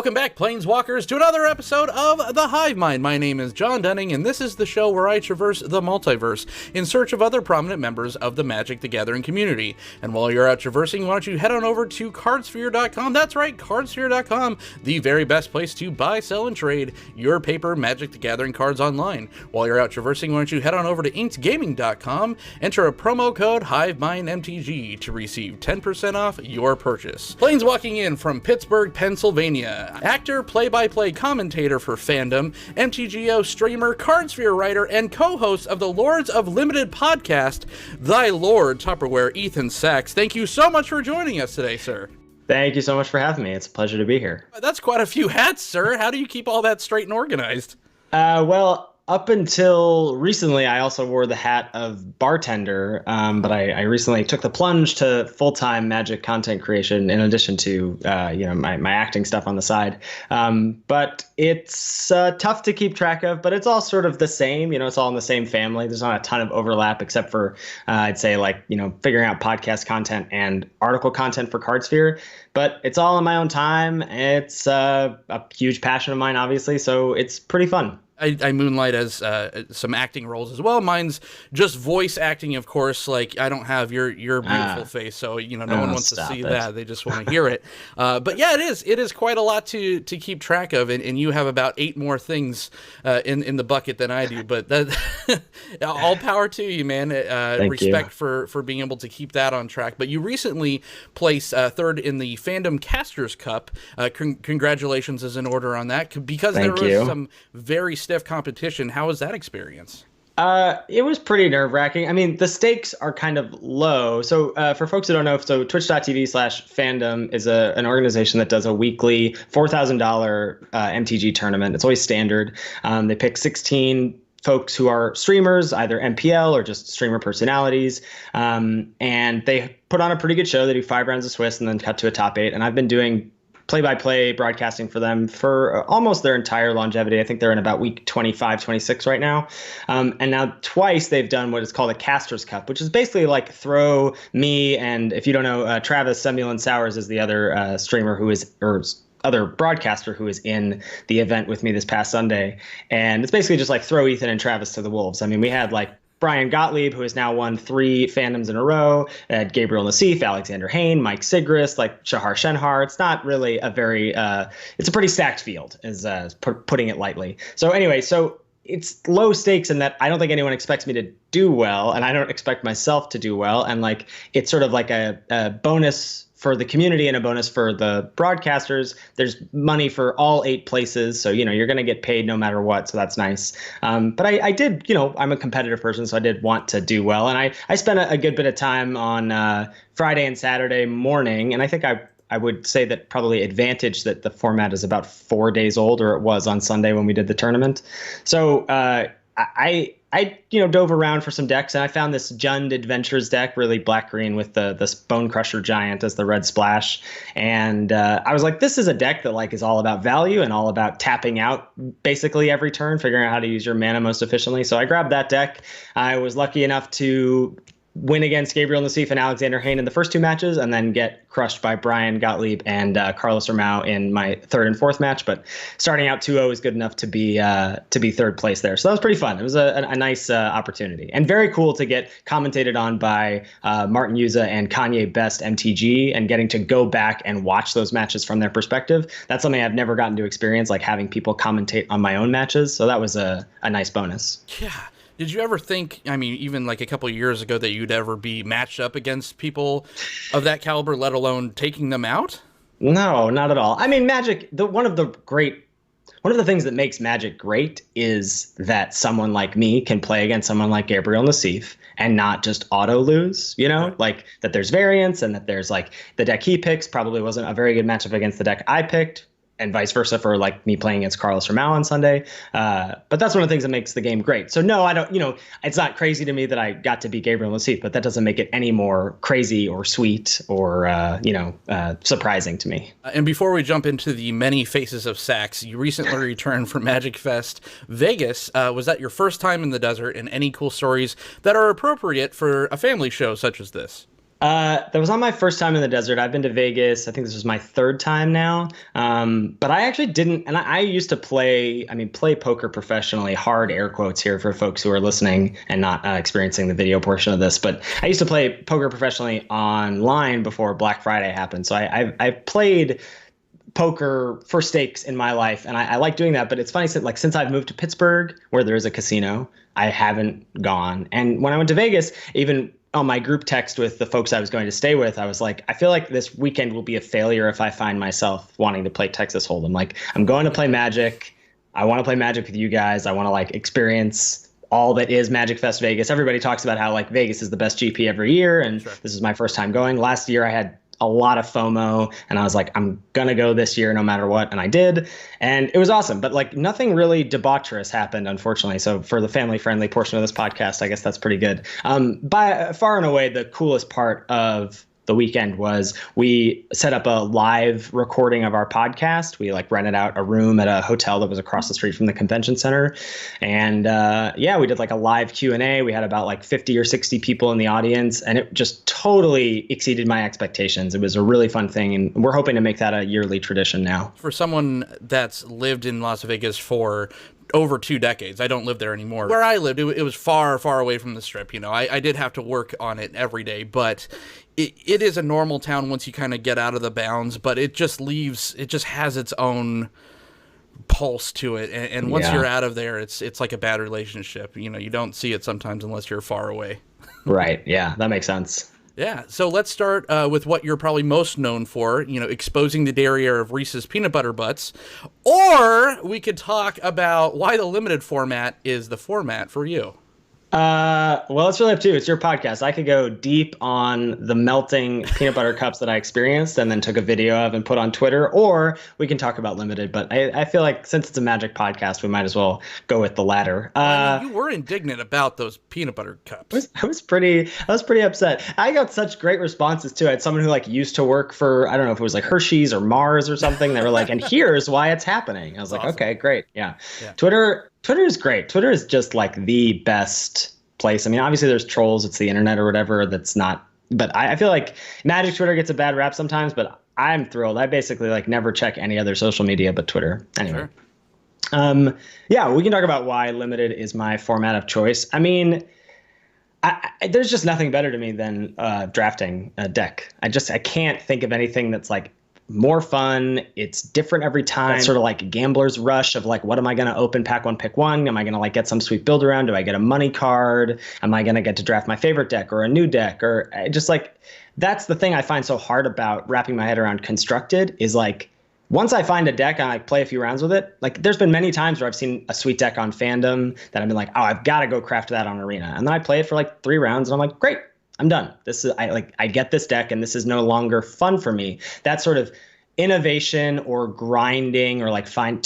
Welcome back, Planeswalkers, to another episode of the Hive Mind. My name is Jon Dunning, and this is the show where I traverse the multiverse in search of other prominent members of the Magic the Gathering community. And while you're out traversing, why don't you head on over to cardsphere.com. That's right, cardsphere.com, the very best place to buy, sell, and trade your paper Magic the Gathering cards online. While you're out traversing, why don't you head on over to inkedgaming.com, enter a promo code HiveMindMTG to receive 10% off your purchase. Planeswalking in from Pittsburgh, Pennsylvania, actor, play-by-play commentator for Fandom, MTGO streamer, Cardsphere writer, and co-host of the Lords of Limited podcast, thy Lord Tupperware, Ethan Sachs. Thank you so much for joining us today, sir. Thank you so much for having me. It's a pleasure to be here. That's quite a few hats, sir. How do you keep all that straight and organized? Well, up until recently, I also wore the hat of bartender, but I recently took the plunge to full-time Magic content creation in addition to my acting stuff on the side. But it's tough to keep track of, but it's all sort of the same. It's all in the same family. There's not a ton of overlap except for I'd say figuring out podcast content and article content for Cardsphere. But it's all in my own time. It's a huge passion of mine, obviously, so it's pretty fun. I moonlight as some acting roles as well. Mine's just voice acting, of course. Like, I don't have your beautiful face, so no one wants to see that. They just want to hear it. But yeah, it is quite a lot to keep track of, and you have about 8 more things in the bucket than I do. But that all power to you, man. Respect for being able to keep that on track. But you recently placed third in the Fandom Casters Cup. Congratulations is in order on that, because there was some very stiff competition. How was that experience? It was pretty nerve-wracking. I mean, the stakes are kind of low. So for folks who don't know, twitch.tv/fandom is an organization that does a weekly $4,000 MTG tournament. It's always standard. They pick 16 folks who are streamers, either MPL or just streamer personalities. And they put on a pretty good show. They do 5 rounds of Swiss and then cut to a top 8. And I've been doing play-by-play broadcasting for them for almost their entire longevity. I think they're in about week 25, 26 right now. And now twice they've done what is called a Casters Cup, which is basically like throw me and, if you don't know, Travis Semulin Sowers is the other streamer who is, or other broadcaster who is in the event with me this past Sunday. And it's basically just like throw Ethan and Travis to the wolves. I mean, we had Brian Gottlieb, who has now won 3 fandoms in a row, Gabriel Nassif, Alexander Hayne, Mike Sigrist, Shahar Shenhar. It's not really a very, it's a pretty stacked field, is putting it lightly. So anyway, it's low stakes in that I don't think anyone expects me to do well, and I don't expect myself to do well. And it's sort of like a bonus for the community and a bonus for the broadcasters. There's money for all 8 places. So, you're going to get paid no matter what. So that's nice. But I did, I'm a competitive person, so I did want to do well. And I spent a good bit of time on Friday and Saturday morning. And I think I would say that probably advantage that the format is about 4 days old, or it was on Sunday when we did the tournament. So I dove around for some decks, and I found this Jund Adventures deck, really black-green with this Bone Crusher Giant as the red splash. And I was like, this is a deck that is all about value and all about tapping out basically every turn, figuring out how to use your mana most efficiently. So I grabbed that deck. I was lucky enough to win against Gabriel Nassif and Alexander Hayne in the first 2 matches, and then get crushed by Brian Gottlieb and Carlos Ramau in my 3rd and 4th match. But starting out 2-0 is good enough to be 3rd place there. So that was pretty fun. It was a nice opportunity, and very cool to get commentated on by Martin Yuza and Kanye Best MTG, and getting to go back and watch those matches from their perspective. That's something I've never gotten to experience, having people commentate on my own matches. So that was a nice bonus. Yeah. Did you ever think, even a couple of years ago, that you'd ever be matched up against people of that caliber, let alone taking them out? No, not at all. I mean, Magic, one of the things that makes Magic great is that someone like me can play against someone like Gabriel Nassif and not just auto lose, that there's variance, and that there's the deck he picks probably wasn't a very good matchup against the deck I picked, and vice versa for me playing against Carlos Ramau on Sunday. But that's one of the things that makes the game great. So no, I don't, it's not crazy to me that I got to beat Gabriel Nassif, but that doesn't make it any more crazy or sweet or, surprising to me. And before we jump into the many faces of Sachs, you recently returned from Magic Fest Vegas. Was that your first time in the desert, and any cool stories that are appropriate for a family show such as this? That was not my first time in the desert. I've been to Vegas. I think this was my third time now. But I actually didn't, and I used to play poker professionally, hard air quotes here for folks who are listening and not experiencing the video portion of this. But I used to play poker professionally online before Black Friday happened. So I've played poker for stakes in my life, and I like doing that. But it's funny, since I've moved to Pittsburgh, where there is a casino, I haven't gone. And when I went to Vegas, even on my group text with the folks I was going to stay with, I was like, I feel like this weekend will be a failure if I find myself wanting to play Texas Hold'em. Like, I'm going to play Magic. I want to play Magic with you guys. I want to like experience all that is Magic Fest Vegas. Everybody talks about how like Vegas is the best GP every year, and Sure. This is my first time going. Last year I had a lot of FOMO, and I was like, I'm gonna go this year no matter what, and I did, and it was awesome. But like nothing really debaucherous happened, unfortunately. So for the family-friendly portion of this podcast, I guess that's pretty good. By far and away, the coolest part of the weekend was we set up a live recording of our podcast. We like rented out a room at a hotel that was across the street from the convention center. And we did like a live Q&A. We had about like 50 or 60 people in the audience, and it just totally exceeded my expectations. It was a really fun thing, and we're hoping to make that a yearly tradition now. For someone that's lived in Las Vegas for over 2 decades. I don't live there anymore. Where I lived, it was far, far away from the Strip. You know, I did have to work on it every day, but it is a normal town once you kind of get out of the bounds, but it just has its own pulse to it. And once you're out of there, it's like a bad relationship. You know, you don't see it sometimes unless you're far away. Right. Yeah, that makes sense. Yeah, so let's start with what you're probably most known for, you know, exposing the derriere of Reese's peanut butter butts. Or we could talk about why the limited format is the format for you. Well, it's really up to you. It's your podcast. I could go deep on the melting peanut butter cups that I experienced and then took a video of and put on Twitter, or we can talk about limited. But I feel like since it's a Magic podcast, we might as well go with the latter. You were indignant about those peanut butter cups. I was pretty upset. I got such great responses too. I had someone who like used to work for, I don't know if it was like Hershey's or Mars or something. They were like, and here's why it's happening. I was like, awesome. Okay, great. Yeah. Twitter is great. Twitter is just like the best place. I mean, obviously there's trolls. It's the internet or whatever. That's not, but I feel like Magic Twitter gets a bad rap sometimes, but I'm thrilled. I basically like never check any other social media but Twitter. Anyway. Sure. We can talk about why limited is my format of choice. I mean, there's just nothing better to me than drafting a deck. I can't think of anything that's like more fun. It's different every time. It's sort of like gambler's rush of like, what am I going to open pack one, pick one? Am I going to like get some sweet build around? Do I get a money card? Am I going to get to draft my favorite deck or a new deck? Or just like, that's the thing I find so hard about wrapping my head around constructed is like, once I find a deck and I play a few rounds with it, like there's been many times where I've seen a sweet deck on Fandom that I've been like, oh, I've got to go craft that on Arena. And then I play it for like 3 rounds and I'm like, great, I'm done. I get this deck and this is no longer fun for me. That sort of innovation or grinding or like fine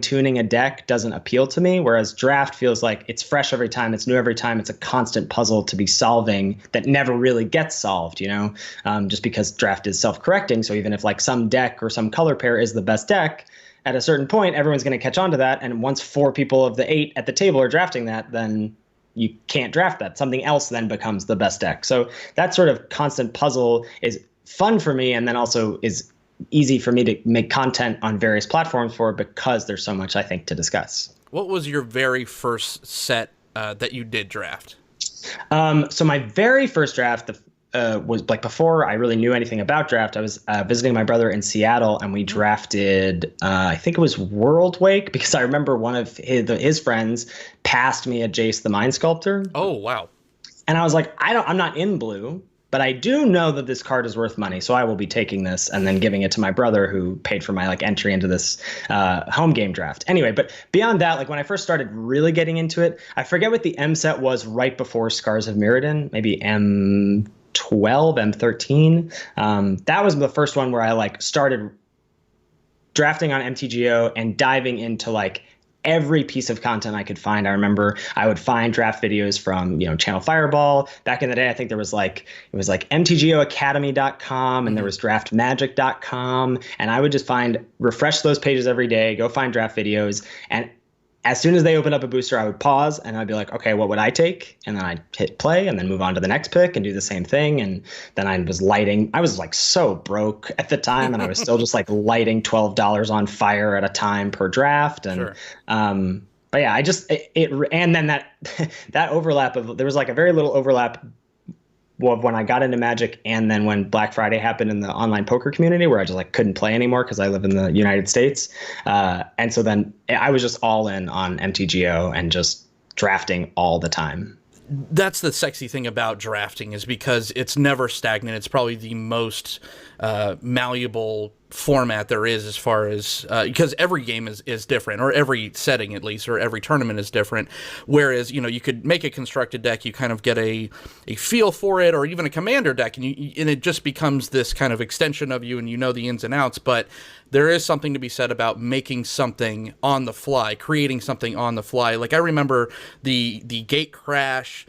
tuning a deck doesn't appeal to me. Whereas draft feels like it's fresh every time. It's new every time. It's a constant puzzle to be solving that never really gets solved, you know, just because draft is self-correcting. So even if like some deck or some color pair is the best deck, at a certain point, everyone's going to catch on to that. And once 4 people of the 8 at the table are drafting that, then you can't draft that. Something else then becomes the best deck. So that sort of constant puzzle is fun for me, and then also is easy for me to make content on various platforms for because there's so much, I think, to discuss. What was your very first set that you did draft? So my very first draft was like before I really knew anything about draft. I was visiting my brother in Seattle, and we drafted, I think it was World Wake, because I remember one of his friends passed me a Jace the Mind Sculptor. Oh, wow. And I was like, I'm not in blue, but I do know that this card is worth money, so I will be taking this and then giving it to my brother who paid for my like entry into this home game draft. Anyway, but beyond that, like when I first started really getting into it, I forget what the M set was right before Scars of Mirrodin, maybe M12, M13. That was the first one where I like started drafting on MTGO and diving into like every piece of content I could find. I remember I would find draft videos from, you know, Channel Fireball. Back in the day, I think it was like MTGOacademy.com and there was draftmagic.com. And I would just refresh those pages every day, go find draft videos. And as soon as they opened up a booster, I would pause and I'd be like, okay, what would I take? And then I'd hit play and then move on to the next pick and do the same thing. And then I was like so broke at the time, and I was still just like lighting $12 on fire at a time per draft. And Sure. but yeah, and then that overlap there was like a very little overlap when I got into Magic, and then when Black Friday happened in the online poker community, where I just like couldn't play anymore because I live in the United States. And so then I was just all in on MTGO and just drafting all the time. That's the sexy thing about drafting, is because it's never stagnant. It's probably the most malleable format there is, as far as because every game is different, or every setting at least, or every tournament is different. Whereas, you could make a constructed deck, you kind of get a feel for it, or even a commander deck, and it just becomes this kind of extension of you, and you know the ins and outs. But there is something to be said about making something on the fly, creating something on the fly. Like, I remember the Gate Crash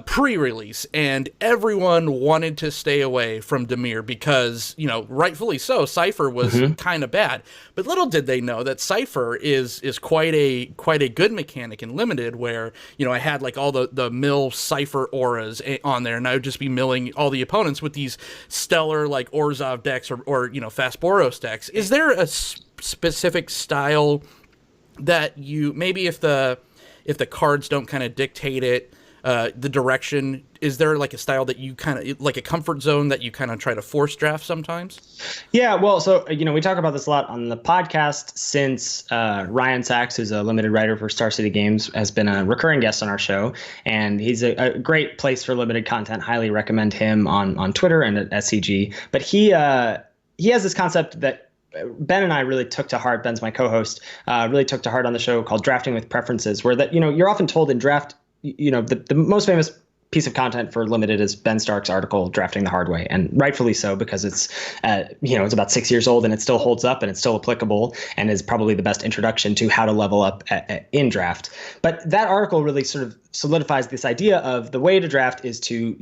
pre-release, and everyone wanted to stay away from Dimir because, rightfully so, Cypher was kind of bad. But little did they know that Cypher is quite a good mechanic in Limited, where, I had like all the mill Cypher auras on there, and I would just be milling all the opponents with these stellar like Orzhov decks or fast Boros decks. Is there a specific style that you, maybe if the cards don't kind of dictate it, the direction, is there like a style that you kind of, like a comfort zone that you kind of try to force draft sometimes? Yeah, well, so, we talk about this a lot on the podcast since Ryan Sachs, who's a limited writer for Star City Games, has been a recurring guest on our show, and he's a great place for limited content. Highly recommend him on Twitter and at SCG. But he has this concept that Ben and I really took to heart. Ben's my co-host, really took to heart on the show, called Drafting with Preferences, where that, you're often told in draft, the most famous piece of content for Limited is Ben Stark's article, Drafting the Hard Way, and rightfully so, because it's, it's about 6 years old and it still holds up and it's still applicable and is probably the best introduction to how to level up in draft. But that article really sort of solidifies this idea of the way to draft is to,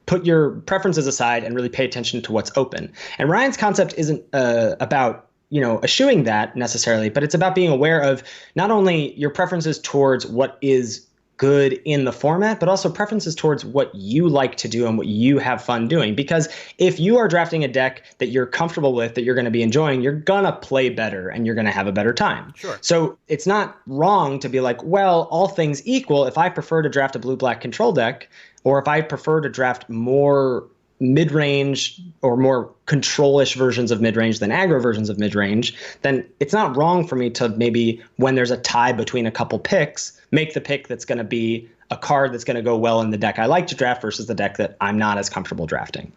put your preferences aside and really pay attention to what's open. And Ryan's concept isn't about eschewing that necessarily, but it's about being aware of not only your preferences towards what is good in the format, but also preferences towards what you like to do and what you have fun doing. Because if you are drafting a deck that you're comfortable with, that you're going to be enjoying, you're going to play better and you're going to have a better time. Sure. So it's not wrong to be like, well, all things equal, if I prefer to draft a blue-black control deck, or if I prefer to draft more mid-range or more control-ish versions of mid-range than aggro versions of mid-range, then it's not wrong for me to maybe, when there's a tie between a couple picks, make the pick that's going to be a card that's going to go well in the deck I like to draft versus the deck that I'm not as comfortable drafting.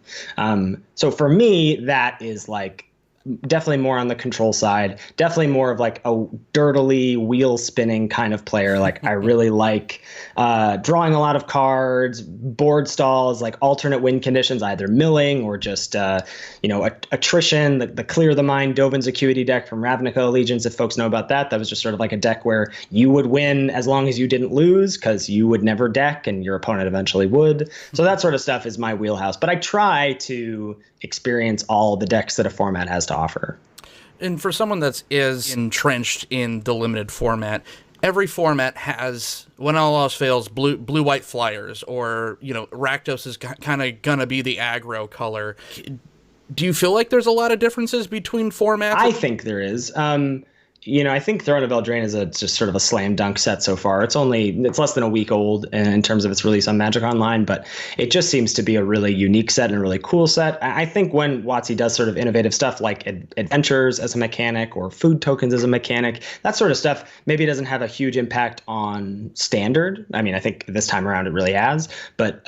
So for me, that is like definitely more on the control side, definitely more of like a dirtily wheel spinning kind of player. Like I really like drawing a lot of cards, board stalls, like alternate win conditions, either milling or just, attrition, the Clear the Mind Dovin's Acuity deck from Ravnica Allegiance. If folks know about that, that was just sort of like a deck where you would win as long as you didn't lose, because you would never deck and your opponent eventually would. So that sort of stuff is my wheelhouse. But I try to experience all the decks that a format has to offer. And for someone that's entrenched in the Limited format, every format has, when all else fails, blue-white flyers, or, Rakdos is kind of gonna be the aggro color. Do you feel like there's a lot of differences between formats? I think there is. I think Throne of Eldraine is just sort of a slam dunk set so far. It's less than a week old in terms of its release on Magic Online, but it just seems to be a really unique set and a really cool set. I think when WotC does sort of innovative stuff like adventures as a mechanic or food tokens as a mechanic, that sort of stuff maybe doesn't have a huge impact on Standard. I mean, I think this time around it really has, but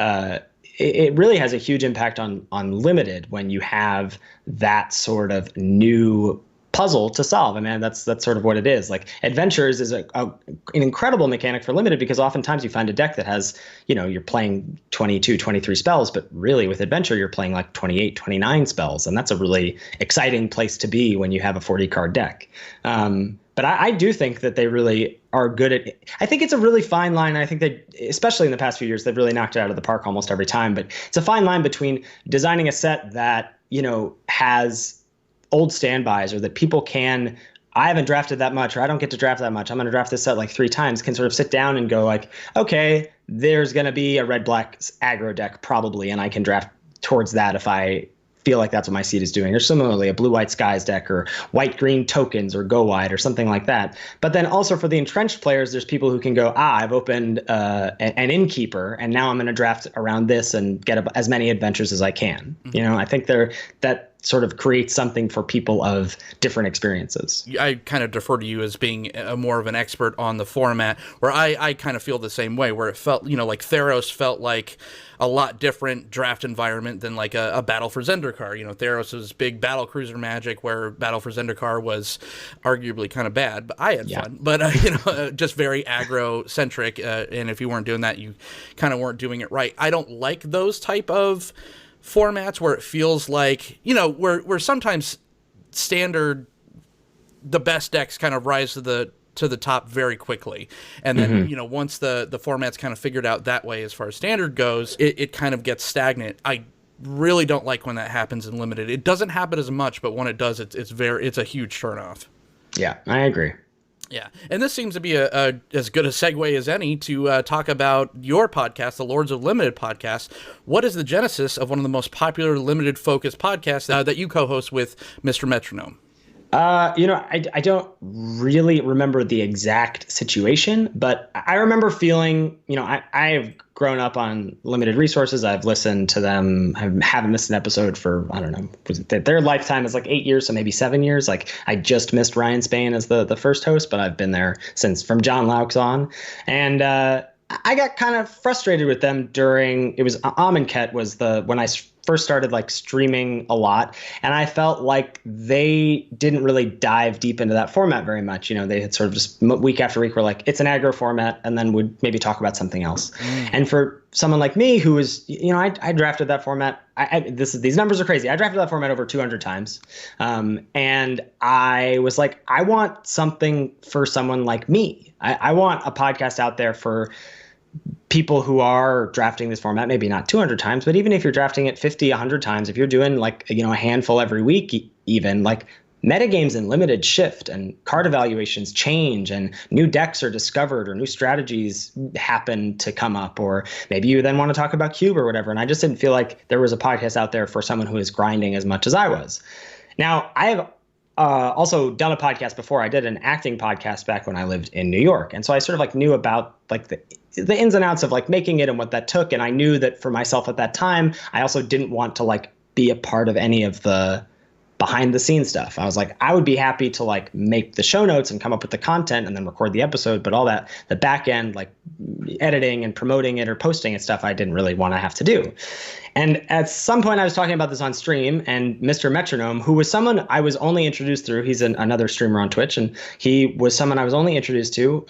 it really has a huge impact on Limited when you have that sort of new puzzle to solve. I mean, that's sort of what it is. Like Adventures is an incredible mechanic for Limited, because oftentimes you find a deck that has, you're playing 22, 23 spells, but really with Adventure, you're playing like 28, 29 spells. And that's a really exciting place to be when you have a 40 card deck. But I do think that they really are good at it. I think it's a really fine line. I think that, especially in the past few years, they've really knocked it out of the park almost every time. But it's a fine line between designing a set that, has old standbys, or that people can I haven't drafted that much, or I don't get to draft that much, I'm going to draft this set like 3 times, can sort of sit down and go like, okay, there's going to be a red-black aggro deck probably, and I can draft towards that if I feel like that's what my seed is doing. Or similarly, a blue-white skies deck, or white-green tokens, or go wide, or something like that. But then also for the entrenched players, there's people who can go, I've opened an innkeeper, and now I'm going to draft around this and get as many adventures as I can. You know, I think that sort of creates something for people of different experiences. I kind of defer to you as being more of an expert on the format, where I kind of feel the same way, where it felt, you know, like Theros felt like a lot different draft environment than like a Battle for Zendikar. You know, Theros was big battle cruiser Magic, where Battle for Zendikar was arguably kind of bad, but I had fun. But, you know, just very aggro-centric, and if you weren't doing that, you kind of weren't doing it right. I don't like those type of formats where it feels like, you know, where sometimes standard, the best decks kind of rise to the top very quickly, and then you know, once the format's kind of figured out that way as far as standard goes, it kind of gets stagnant. I really don't like when that happens in limited. It doesn't happen as much, but when it does, it's a huge turnoff. Yeah, I agree. Yeah, and this seems to be as good a segue as any to talk about your podcast, the Lords of Limited podcast. What is the genesis of one of the most popular limited-focused podcasts that you co-host with Mr. Metronome? You know, I don't really remember the exact situation, but I remember feeling, you know, I've grown up on limited resources. I've listened to them. I haven't missed an episode for, I don't know, their lifetime is like 8 years, so maybe 7 years. Like, I just missed Ryan Spain as the first host, but I've been there since, from John Laux on. And I got kind of frustrated with them during, it was Amonkhet was when I first started like streaming a lot, and I felt like they didn't really dive deep into that format very much. You know, they had sort of just week after week were like, it's an aggro format, and then would maybe talk about something else. And for someone like me who was, you know, I drafted that format. These numbers are crazy. I drafted that format over 200 times. And I was like, I want something for someone like me. I want a podcast out there for people who are drafting this format, maybe not 200 times, but even if you're drafting it 50, 100 times, if you're doing like, you know, a handful every week, even like metagames and limited shift and card evaluations change and new decks are discovered or new strategies happen to come up, or maybe you then want to talk about Cube or whatever. And I just didn't feel like there was a podcast out there for someone who is grinding as much as I was. Now, I have also done a podcast before. I did an acting podcast back when I lived in New York. And so I sort of like knew about like the ins and outs of like making it and what that took. And I knew that for myself at that time, I also didn't want to like be a part of any of the behind the scenes stuff. I was like, I would be happy to like make the show notes and come up with the content and then record the episode, but all that, the back end, like editing and promoting it or posting it stuff, I didn't really want to have to do. And at some point I was talking about this on stream, and Mr. Metronome, who was someone I was only introduced through, he's another streamer on Twitch, and he was someone I was only introduced to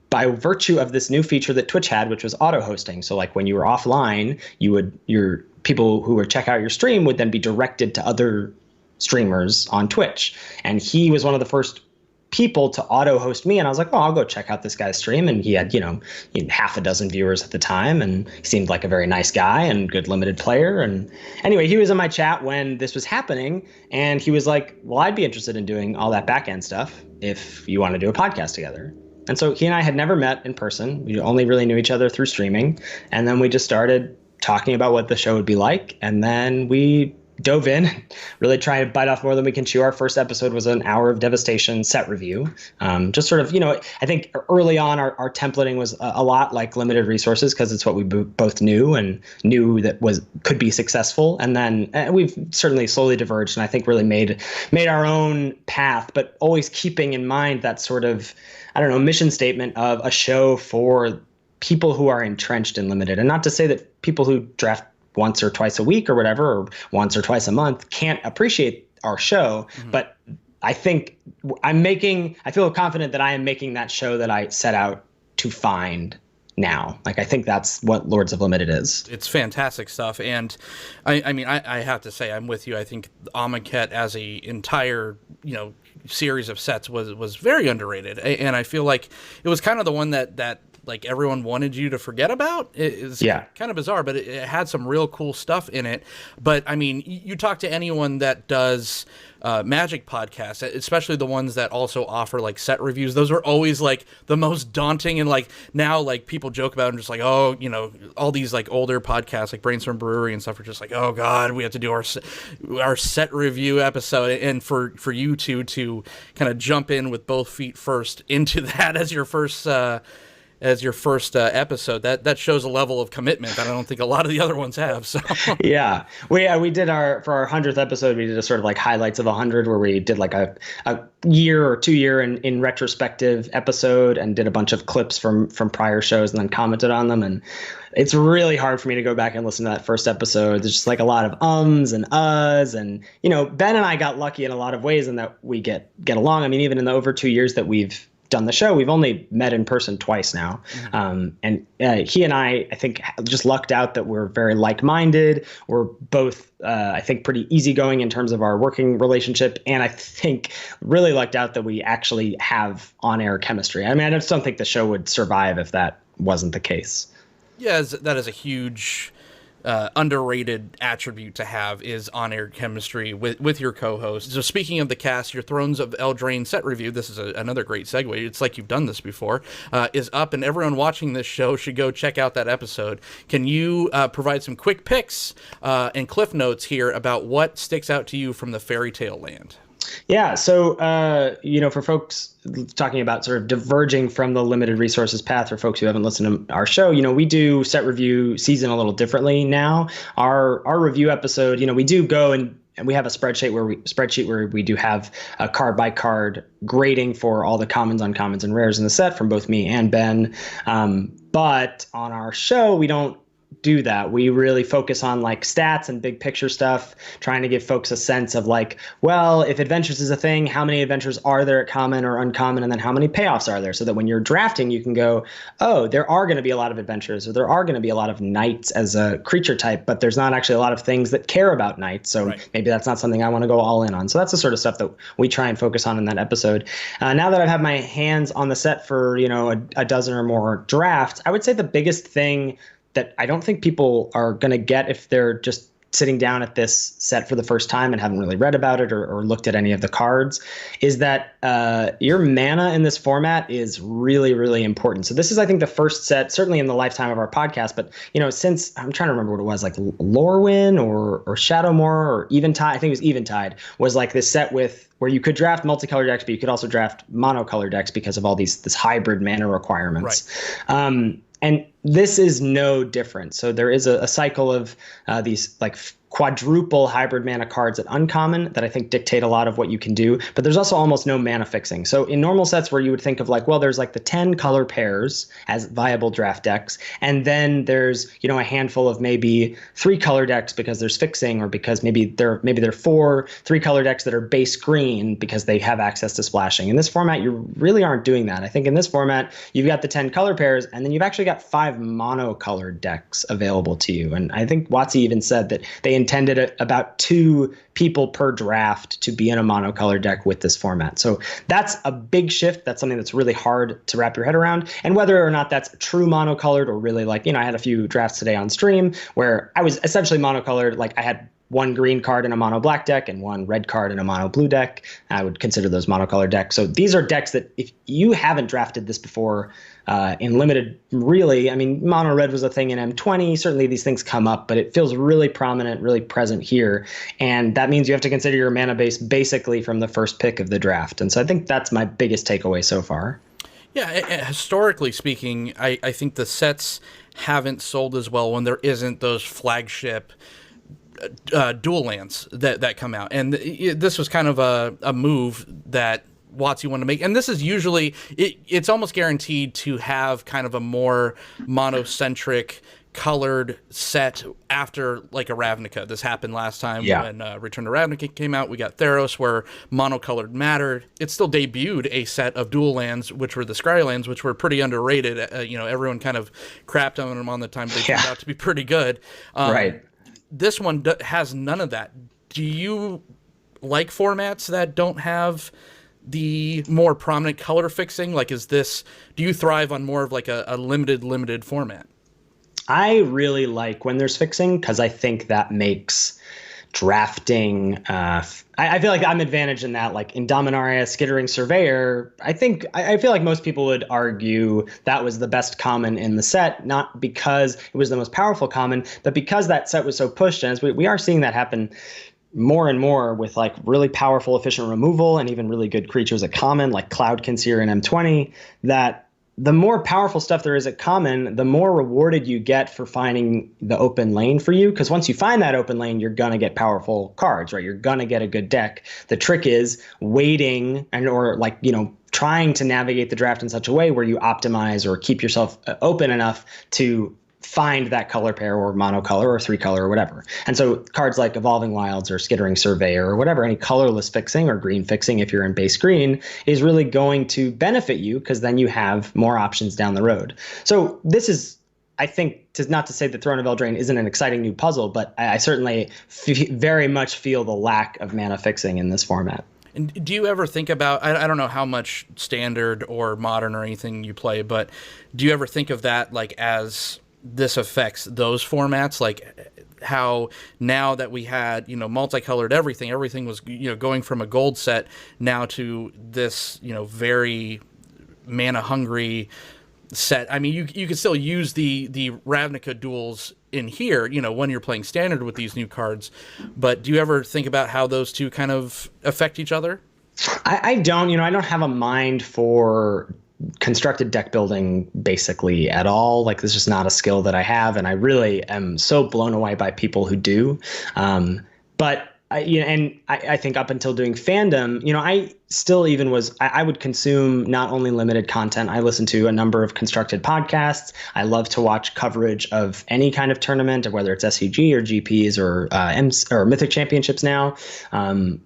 by virtue of this new feature that Twitch had, which was auto hosting. So like when you were offline, your people who would check out your stream would then be directed to other streamers on Twitch. And he was one of the first people to auto host me, and I was like, oh, I'll go check out this guy's stream. And he had, you know, half a dozen viewers at the time, and he seemed like a very nice guy and good limited player. And anyway, he was in my chat when this was happening, and he was like, well, I'd be interested in doing all that back end stuff if you want to do a podcast together. And so he and I had never met in person. We only really knew each other through streaming. And then we just started talking about what the show would be like. And then we dove in, really trying to bite off more than we can chew. Our first episode was an Hour of Devastation set review. Just sort of, you know, I think early on our templating was a lot like limited resources because it's what we both knew and knew that could be successful. And then we've certainly slowly diverged and I think really made our own path, but always keeping in mind that sort of, I don't know, mission statement of a show for people who are entrenched in limited. And not to say that people who draft once or twice a week or whatever, or once or twice a month can't appreciate our show. Mm-hmm. But I think I feel confident that I am making that show that I set out to find now. Like, I think that's what Lords of Limited is. It's fantastic stuff. And I mean, I have to say, I'm with you. I think Amonkhet as a entire, you know, series of sets was very underrated. And I feel like it was kind of the one that like everyone wanted you to forget about. It's kind of bizarre, but it had some real cool stuff in it. But I mean, you talk to anyone that does Magic podcasts, especially the ones that also offer like set reviews. Those are always like the most daunting, and like now like people joke about and just like, oh, you know, all these like older podcasts like Brainstorm Brewery and stuff are just like, oh God, we have to do our set review episode. And for you two to kind of jump in with both feet first into that as your first episode, that shows a level of commitment that I don't think a lot of the other ones have. So yeah, we did for our 100th episode, we did a sort of like highlights of 100 where we did like a year or 2 year in retrospective episode and did a bunch of clips from prior shows and then commented on them. And it's really hard for me to go back and listen to that first episode. There's just like a lot of ums and uhs, and you know, Ben and I got lucky in a lot of ways in that we get along. I mean, even in the over 2 years that we've done the show, we've only met in person twice now. And he and I think just lucked out that we're very like-minded. We're both, I think, pretty easygoing in terms of our working relationship. And I think really lucked out that we actually have on-air chemistry. I mean, I just don't think the show would survive if that wasn't the case. Yeah, that is a huge underrated attribute to have, is on-air chemistry with your co-host. So speaking of the cast, your Thrones of Eldraine set review, this is another great segue. It's like you've done this before, is up, and everyone watching this show should go check out that episode. Can you provide some quick picks and cliff notes here about what sticks out to you from the fairy tale land? Yeah. So, you know, for folks talking about sort of diverging from the limited resources path, for folks who haven't listened to our show, you know, we do set review season a little differently now. Our review episode, you know, we do go and we have a spreadsheet where we do have a card by card grading for all the commons, uncommons, and rares in the set from both me and Ben. But on our show, we don't do that. We really focus on like stats and big picture stuff, trying to give folks a sense of like, well, if adventures is a thing, how many adventures are there at common or uncommon, and then how many payoffs are there, so that when you're drafting, you can go, oh, there are going to be a lot of adventures, or there are going to be a lot of knights as a creature type, but there's not actually a lot of things that care about knights, so maybe that's not something I want to go all in on. So that's the sort of stuff that we try and focus on in that episode. Now that I've had my hands on the set for, you know, a dozen or more drafts, I would say the biggest thing that I don't think people are going to get if they're just sitting down at this set for the first time and haven't really read about it or looked at any of the cards, is that your mana in this format is really, really important. So this is, I think, the first set, certainly in the lifetime of our podcast, but, you know, since, I'm trying to remember what it was, like Lorwyn or Shadowmoor or Eventide, I think it was Eventide, was like this set with where you could draft multicolored decks, but you could also draft monocolored decks because of all this hybrid mana requirements. Right. And this is no different. So there is a cycle of these like quadruple hybrid mana cards at uncommon that I think dictate a lot of what you can do. But there's also almost no mana fixing. So in normal sets where you would think of like, well, there's like the 10 color pairs as viable draft decks, and then there's, you know, a handful of maybe 3 color decks because there's fixing, or because maybe there are 4 3-color decks that are base green because they have access to splashing. In this format, you really aren't doing that. I think in this format, you've got the 10 color pairs, and then you've actually got 5 monocolored decks available to you. And I think WotC even said that they intended about 2 people per draft to be in a monocolored deck with this format. So that's a big shift. That's something that's really hard to wrap your head around. And whether or not that's true monocolored, or really like, you know, I had a few drafts today on stream where I was essentially monocolored. Like I had 1 green card in a mono black deck and 1 red card in a mono blue deck. I would consider those monocolored decks. So these are decks that if you haven't drafted this before in limited, really, I mean, mono red was a thing in M20. Certainly these things come up, but it feels really prominent, really present here. And that means you have to consider your mana base basically from the first pick of the draft. And so I think that's my biggest takeaway so far. Yeah, historically speaking, I think the sets haven't sold as well when there isn't those flagship dual lands that come out, and this was kind of a move that WotC wanted to make, and this is usually it's almost guaranteed to have kind of a more monocentric colored set after like a Ravnica. This happened last time when Return to Ravnica came out. We got Theros, where monocolored mattered. It still debuted a set of dual lands, which were the Scry lands, which were pretty underrated. You know, everyone kind of crapped on them on the time. They turned out to be pretty good. Right. This one has none of that. Do you like formats that don't have the more prominent color fixing? Like, do you thrive on more of like a limited format? I really like when there's fixing because I think that makes drafting. I feel like I'm advantaged in that, like in Dominaria, Skittering Surveyor. I feel like most people would argue that was the best common in the set, not because it was the most powerful common, but because that set was so pushed. And as we are seeing that happen more and more with like really powerful, efficient removal and even really good creatures at common, like Cloud Conceer and M20, that the more powerful stuff there is at common, the more rewarded you get for finding the open lane for you. Because once you find that open lane, you're going to get powerful cards, right? You're going to get a good deck. The trick is waiting or like, trying to navigate the draft in such a way where you optimize or keep yourself open enough to find that color pair or monocolor or 3-color or whatever. And so cards like Evolving Wilds or Skittering Surveyor or whatever, any colorless fixing or green fixing if you're in base green, is really going to benefit you because then you have more options down the road. So this is, I think, not to say that Throne of Eldraine isn't an exciting new puzzle, but I certainly very much feel the lack of mana fixing in this format. And do you ever think about, I don't know how much standard or modern or anything you play, but do you ever think of that like as this affects those formats, like how now that we had, multicolored everything was, going from a gold set now to this, very mana hungry set. I mean, you could still use the Ravnica duels in here, when you're playing standard with these new cards, but do you ever think about how those two kind of affect each other? I don't, I don't have a mind for constructed deck building basically at all. Like, this is just not a skill that I have, and I really am so blown away by people who do. But I think up until doing fandom, I still even I would consume not only limited content. I listen to a number of constructed podcasts. I love to watch coverage of any kind of tournament, whether it's SCG or GPs or Mythic Championships now.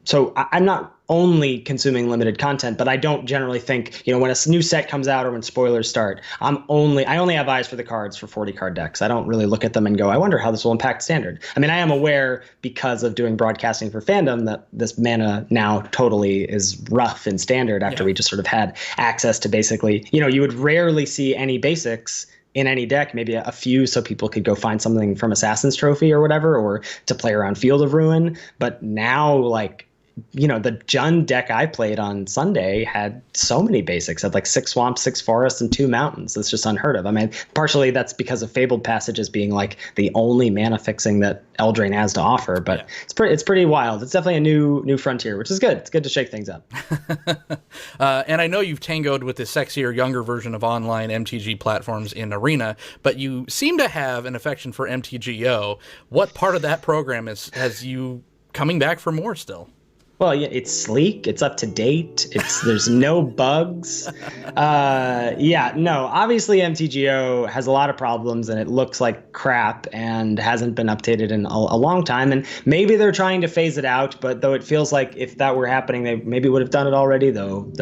So I'm not only consuming limited content, but I don't generally think, when a new set comes out or when spoilers start, I only have eyes for the cards for 40 card decks. I don't really look at them and go, I wonder how this will impact standard. I mean, I am aware because of doing broadcasting for fandom that this mana now totally is rough in standard after we just sort of had access to basically, you would rarely see any basics in any deck, maybe a few so people could go find something from Assassin's Trophy or whatever, or to play around Field of Ruin. But now, like, the Jund deck I played on Sunday had so many basics, had like 6 swamps, 6 forests, and 2 mountains. That's just unheard of. I mean, partially that's because of Fabled Passages being like the only mana fixing that Eldraine has to offer, but it's pretty wild. It's definitely a new frontier, which is good. It's good to shake things up. And I know you've tangoed with the sexier, younger version of online MTG platforms in Arena, but you seem to have an affection for MTGO. What part of that program has you coming back for more still? Well, yeah, it's sleek. It's up to date. There's no bugs. Obviously MTGO has a lot of problems and it looks like crap and hasn't been updated in a long time. And maybe they're trying to phase it out, but though it feels like if that were happening, they maybe would have done it already, though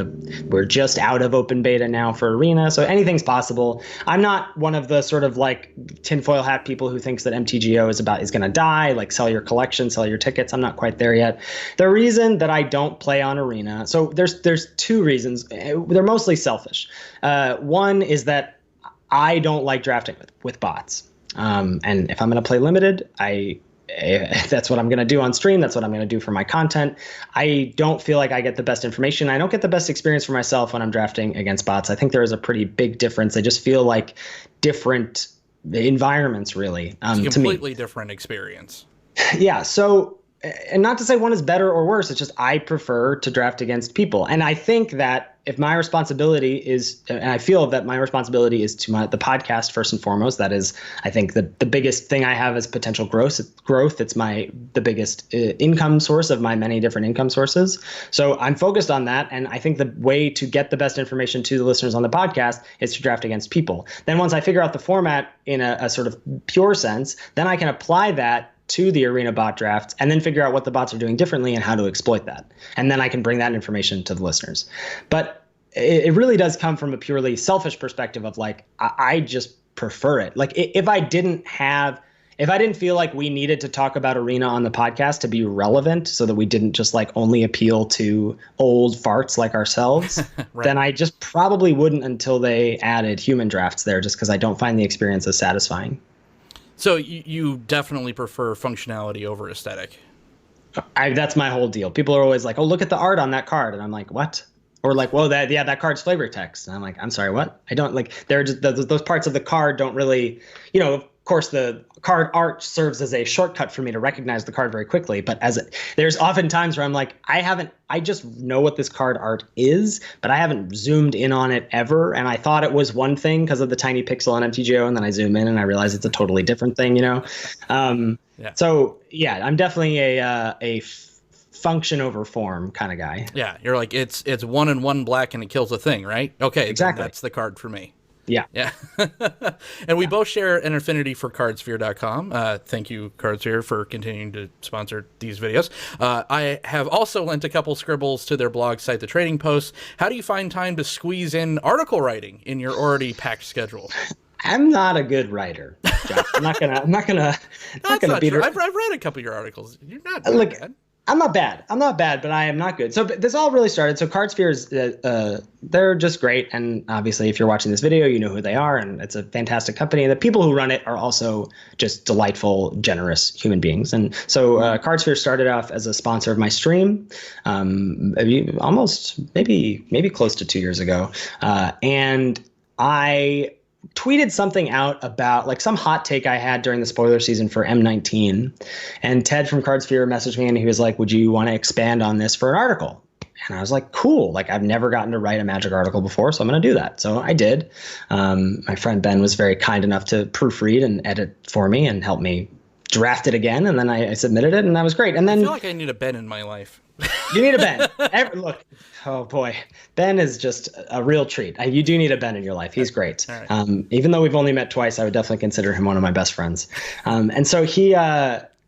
we're just out of open beta now for Arena. So anything's possible. I'm not one of the sort of like tinfoil hat people who thinks that MTGO is going to die, like sell your collection, sell your tickets. I'm not quite there yet. The reason that I don't play on Arena, so there's 2 reasons. They're mostly selfish. One is that I don't like drafting with bots. And if I'm going to play limited, that's what I'm going to do on stream. That's what I'm going to do for my content. I don't feel like I get the best information. I don't get the best experience for myself when I'm drafting against bots. I think there is a pretty big difference. They just feel like different environments, really. It's a completely different experience. Yeah. So, and not to say one is better or worse, it's just I prefer to draft against people. And I think that if my responsibility is, and I feel that my responsibility is to the podcast first and foremost, that is, I think the biggest thing I have is potential growth. It's the biggest income source of my many different income sources. So I'm focused on that. And I think the way to get the best information to the listeners on the podcast is to draft against people. Then once I figure out the format in a sort of pure sense, then I can apply that to the Arena bot draft and then figure out what the bots are doing differently and how to exploit that. And then I can bring that information to the listeners. But it really does come from a purely selfish perspective of like, I just prefer it. Like if I didn't have if I didn't feel like we needed to talk about Arena on the podcast to be relevant so that we didn't just like only appeal to old farts like ourselves, Right. then I just probably wouldn't until they added human drafts there, just because I don't find the experience as satisfying. So you definitely prefer functionality over aesthetic. That's my whole deal. People are always like, oh, look at the art on that card. And I'm like, what? Or like, well, that card's flavor text. And I'm like, I'm sorry, what? I don't like, they're just, those parts of the card don't really, of course, the card art serves as a shortcut for me to recognize the card very quickly. But there's often times where I'm like, I just know what this card art is, but I haven't zoomed in on it ever. And I thought it was one thing because of the tiny pixel on MTGO. And then I zoom in and I realize it's a totally different thing, Yeah. So yeah, I'm definitely a function over form kind of guy. Yeah. You're like, it's 1 and 1 black and it kills a thing, right? Okay. Exactly. That's the card for me. Yeah. Yeah. And we both share an affinity for cardsphere.com. Thank you, Cardsphere, for continuing to sponsor these videos. I have also lent a couple scribbles to their blog site, The Trading Post. How do you find time to squeeze in article writing in your already packed schedule? I'm not a good writer, Josh. I'm not gonna beat her. I've read a couple of your articles. You're not bad. I'm not bad, but I am not good. So this all really started. So Cardsphere is, they're just great. And obviously, if you're watching this video, you know who they are. And it's a fantastic company. And the people who run it are also just delightful, generous human beings. And so Cardsphere started off as a sponsor of my stream almost maybe close to 2 years ago. And I tweeted something out about like some hot take I had during the spoiler season for M19, and Ted from Cardsphere messaged me and he was like, would you want to expand on this for an article? And I was like, cool. Like, I've never gotten to write a Magic article before, so I'm going to do that. So I did. My friend Ben was very kind enough to proofread and edit for me and help me draft it again. And then I submitted it, and that was great. And then I feel like I need a Ben in my life. You need a Ben. Look, oh boy, Ben is just a real treat. You do need a Ben in your life. He's great. Right. Even though we've only met twice, I would definitely consider him one of my best friends. And so he,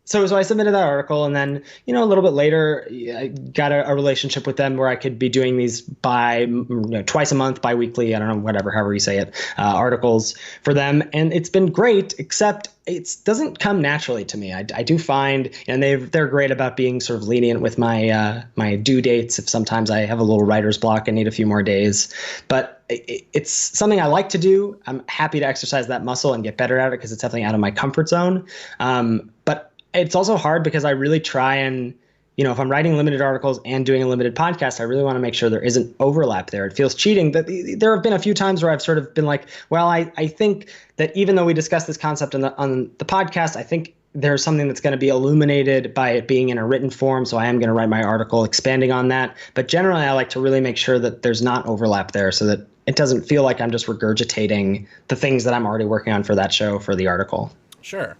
so I submitted that article, and then, a little bit later, I got a relationship with them where I could be doing these twice a month, bi-weekly, I don't know, however you say it, articles for them. And it's been great, except it doesn't come naturally to me. I do find, and they're great about being sort of lenient with my my due dates if sometimes I have a little writer's block and need a few more days. But it's something I like to do. I'm happy to exercise that muscle and get better at it because it's definitely out of my comfort zone. But it's also hard because I really try and, if I'm writing limited articles and doing a limited podcast, I really want to make sure there isn't overlap there. It feels cheating. There have been a few times where I've sort of been like, well, I think that even though we discussed this concept on the podcast, I think there's something that's going to be illuminated by it being in a written form. So I am going to write my article expanding on that. But generally, I like to really make sure that there's not overlap there so that it doesn't feel like I'm just regurgitating the things that I'm already working on for that show for the article. Sure.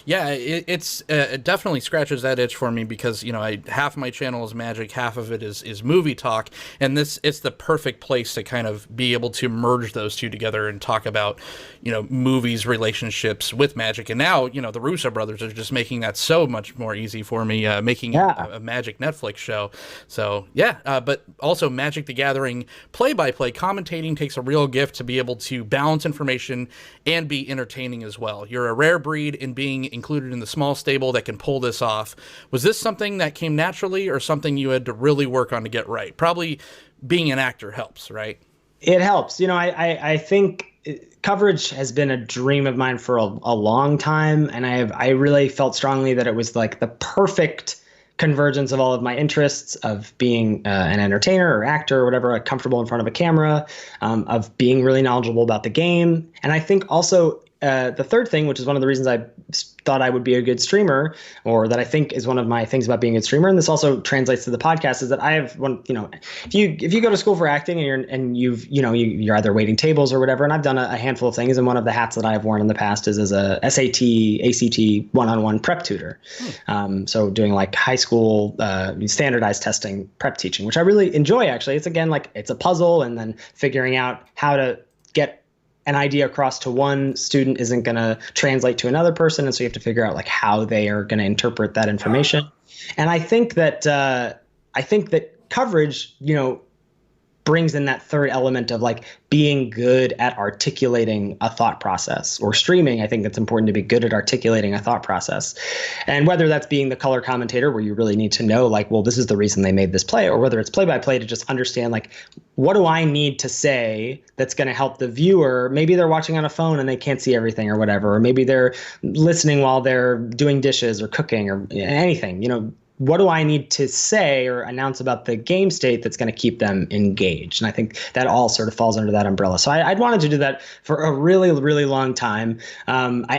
Yeah, it definitely scratches that itch for me because, half my channel is Magic, half of it is movie talk, and it's the perfect place to kind of be able to merge those two together and talk about, movies, relationships with Magic. And now, the Russo brothers are just making that so much more easy for me, making a Magic Netflix show. So, yeah, but also Magic the Gathering play-by-play commentating takes a real gift to be able to balance information and be entertaining as well. You're a rare breed in being included in the small stable that can pull this off. Was this something that came naturally or something you had to really work on to get right? Probably being an actor helps, right? It helps. I think coverage has been a dream of mine for a long time, and I really felt strongly that it was like the perfect convergence of all of my interests of being an entertainer or actor or whatever, comfortable in front of a camera, of being really knowledgeable about the game. And I think also the third thing, which is one of the reasons I thought I would be a good streamer, or that I think is one of my things about being a good streamer, and this also translates to the podcast, is that I have one. If you go to school for acting and you're either waiting tables or whatever, and I've done a handful of things, and one of the hats that I have worn in the past is as a SAT, ACT one-on-one prep tutor. So doing like high school standardized testing prep teaching, which I really enjoy. Actually, it's again like it's a puzzle, and then figuring out how to get an idea across to one student isn't going to translate to another person. And so you have to figure out like how they are going to interpret that information. And I think that coverage, brings in that third element of like being good at articulating a thought process. Or streaming, I think it's important to be good at articulating a thought process. And whether that's being the color commentator where you really need to know like, well, this is the reason they made this play, or whether it's play-by-play to just understand like, what do I need to say that's going to help the viewer? Maybe they're watching on a phone and they can't see everything or whatever, or maybe they're listening while they're doing dishes or cooking or anything, what do I need to say or announce about the game state that's going to keep them engaged? And I think that all sort of falls under that umbrella. So I'd wanted to do that for a really, really long time. I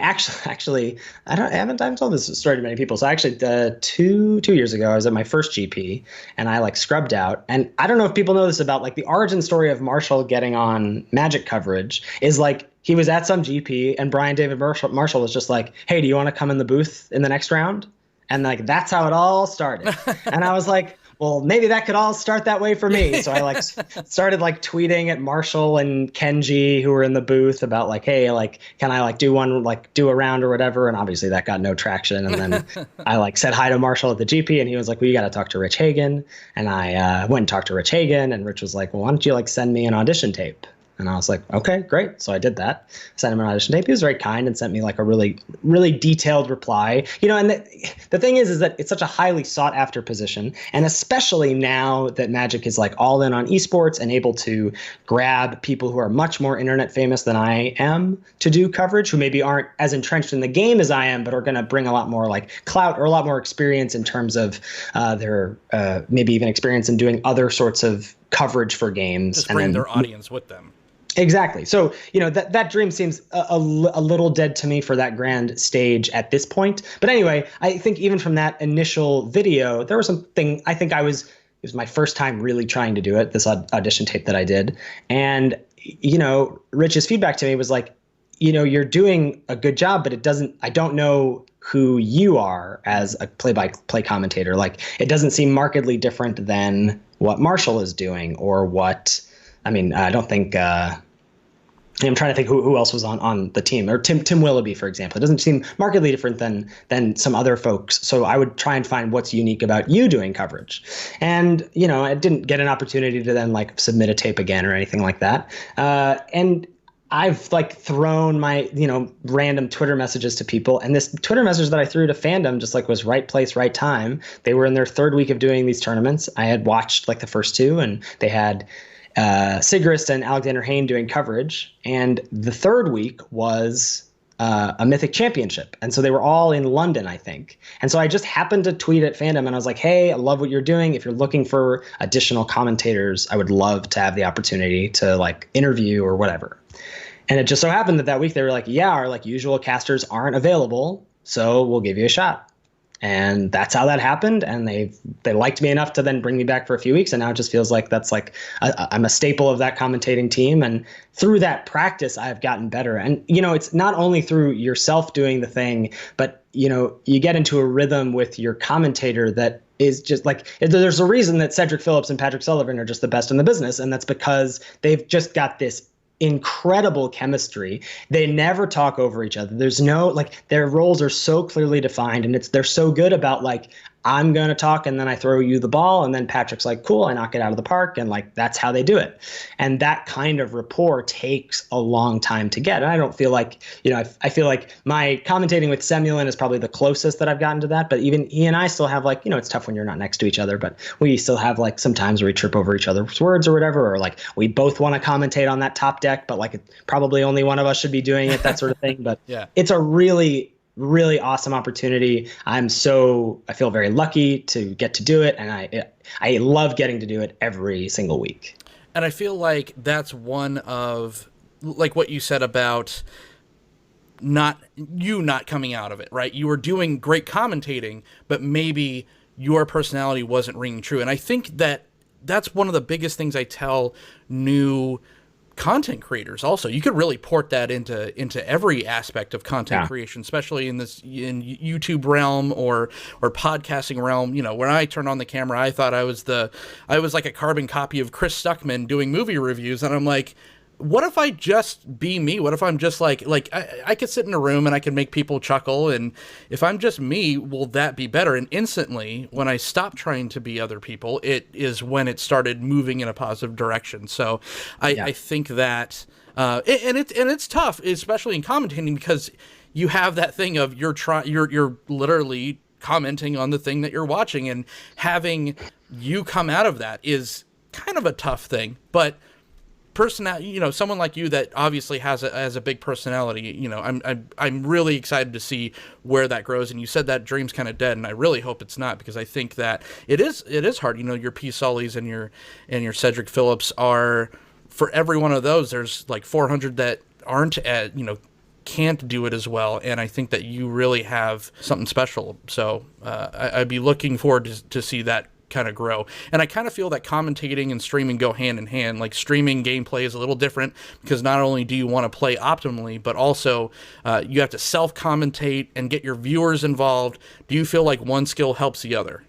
haven't told this story to many people. So actually, 2 years ago, I was at my first GP and I like scrubbed out. And I don't know if people know this about like the origin story of Marshall getting on Magic coverage is like he was at some GP and Brian David Marshall was just like, hey, do you want to come in the booth in the next round? And like, that's how it all started. And I was like, well, maybe that could all start that way for me. So I like started like tweeting at Marshall and Kenji who were in the booth about like, hey, like, can I like do a round or whatever? And obviously that got no traction. And then I like said hi to Marshall at the GP and he was like, well, you got to talk to Rich Hagan. And I went and talked to Rich Hagan and Rich was like, well, why don't you like send me an audition tape? And I was like, okay, great. So I did that. Sent him an audition tape. He was very kind and sent me like a really, really detailed reply. And the thing is that it's such a highly sought after position. And especially now that Magic is like all in on esports and able to grab people who are much more internet famous than I am to do coverage, who maybe aren't as entrenched in the game as I am, but are going to bring a lot more like clout or a lot more experience in terms of their maybe even experience in doing other sorts of coverage for games. Just bring their audience with them. Exactly. So, that dream seems a little dead to me for that grand stage at this point. But anyway, I think even from that initial video, there was something I think it was my first time really trying to do it, this audition tape that I did. And, Rich's feedback to me was like, you're doing a good job, but I don't know who you are as a play-by-play commentator. Like, it doesn't seem markedly different than what Marshall is doing or what, I don't think, I'm trying to think who else was on the team, or Tim Willoughby, for example. It doesn't seem markedly different than some other folks. So I would try and find what's unique about you doing coverage. And, I didn't get an opportunity to then like submit a tape again or anything like that. And I've like thrown my, random Twitter messages to people. And this Twitter message that I threw to Fandom just like was right place, right time. They were in their third week of doing these tournaments. I had watched like the first two and they had Sigrist and Alexander Hayne doing coverage. And the third week was a Mythic Championship. And so they were all in London, I think. And so I just happened to tweet at Fandom and I was like, hey, I love what you're doing. If you're looking for additional commentators, I would love to have the opportunity to like interview or whatever. And it just so happened that week they were like, yeah, our like usual casters aren't available, so we'll give you a shot. And that's how that happened. And they liked me enough to then bring me back for a few weeks. And now it just feels like that's like I'm a staple of that commentating team. And through that practice, I've gotten better. And, it's not only through yourself doing the thing, but, you get into a rhythm with your commentator that is just like, there's a reason that Cedric Phillips and Patrick Sullivan are just the best in the business. And that's because they've just got this incredible chemistry. They never talk over each other. There's no like their roles are so clearly defined and they're so good about like I'm going to talk and then I throw you the ball and then Patrick's like, cool, I knock it out of the park. And like, that's how they do it. And that kind of rapport takes a long time to get. And I don't feel like, I feel like my commentating with Semulin is probably the closest that I've gotten to that. But even he and I still have like, it's tough when you're not next to each other, but we still have like sometimes we trip over each other's words or whatever, or like we both want to commentate on that top deck, but like probably only one of us should be doing it, that sort of thing. But yeah, it's a really awesome opportunity. I feel very lucky to get to do it. And I love getting to do it every single week. And I feel like that's one of like what you said about not coming out of it, right? You were doing great commentating, but maybe your personality wasn't ringing true. And I think that's one of the biggest things I tell new content creators also. You could really port that into every aspect of content creation, especially in YouTube realm or podcasting realm. When I turned on the camera, I thought I was like a carbon copy of Chris Stuckman doing movie reviews, and I'm like, what if I just be me? What if I'm just like I could sit in a room and I can make people chuckle, and if I'm just me, will that be better? And instantly, when I stopped trying to be other people, it is when it started moving in a positive direction. So I think that, and it's tough, especially in commentating, because you have that thing of you're literally commenting on the thing that you're watching, and having you come out of that is kind of a tough thing, but personality, someone like you that obviously has a big personality, I'm really excited to see where that grows. And you said that dream's kind of dead, and I really hope it's not, because I think that it is hard. Your P. Sullys and your Cedric Phillips are, for every one of those, there's like 400 that aren't can't do it as well, and I think that you really have something special. So I'd be looking forward to see that kind of grow. And I kind of feel that commentating and streaming go hand in hand. Like, streaming gameplay is a little different, because not only do you want to play optimally, but also you have to self-commentate and get your viewers involved. Do you feel like one skill helps the other?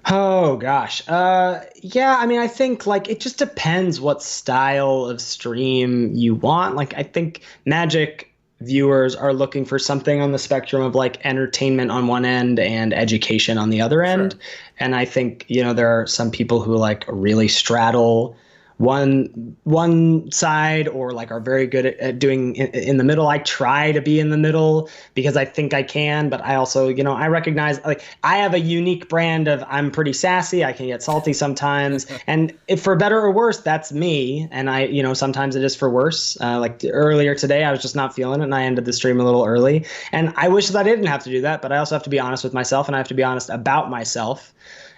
Oh gosh. Yeah, I mean, I think like it just depends what style of stream you want. Like, I think Magic viewers are looking for something on the spectrum of like entertainment on one end and education on the other end. Sure. And I think, there are some people who like really straddle one side, or like are very good at doing in the middle. I try to be in the middle because I think I can, but I also, I recognize like I have a unique brand of, I'm pretty sassy. I can get salty sometimes. And if for better or worse, that's me. And I, sometimes it is for worse. Like earlier today, I was just not feeling it, and I ended the stream a little early. And I wish that I didn't have to do that, but I also have to be honest with myself, and I have to be honest about myself.